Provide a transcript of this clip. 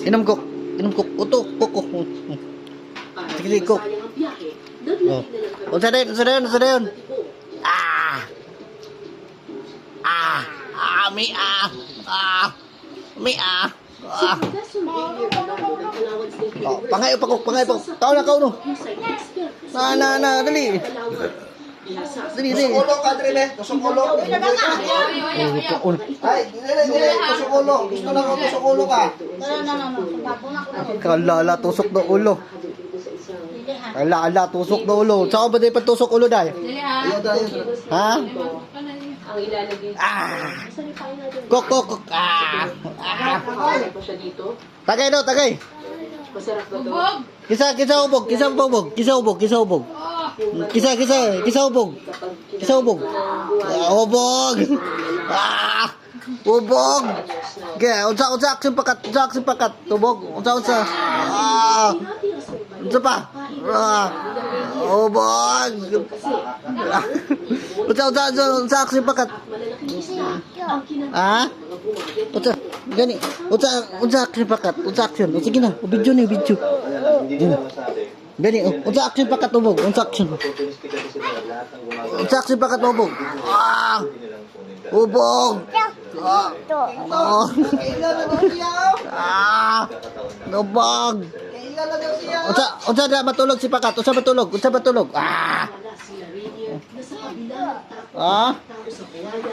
Inom ko. Uto, koko. Sige, kok. Oh. Unsa dayon? Mi. Oh, pangay pa ko. Tao na no. Na, dali. Dali. Ulo ka, Drile. Tusok ulo. Ay, dili. Tusok ulo. Gusto lang ako tusok ulo ka. Kalala, tusok na ulo. Ala, tusok na ulo. Saan ba tayo patusok ulo dahil? Ha? Ang ilalagay Kok. Tagay daw. masarap ba to? Kisa ubog. Ubog. Ubog. Kaya, unsa action pakat. Tubog. Unsa. Unsa pa? Ubog. Unsa action pakat. Ha? Gani. Unsa action pakat. Sige na, video. Gani, unsa action pakat ubog. Unsa action pakat ubog. Ubog. Ubog. Unsa da matulog si pakat? Unsa matulog?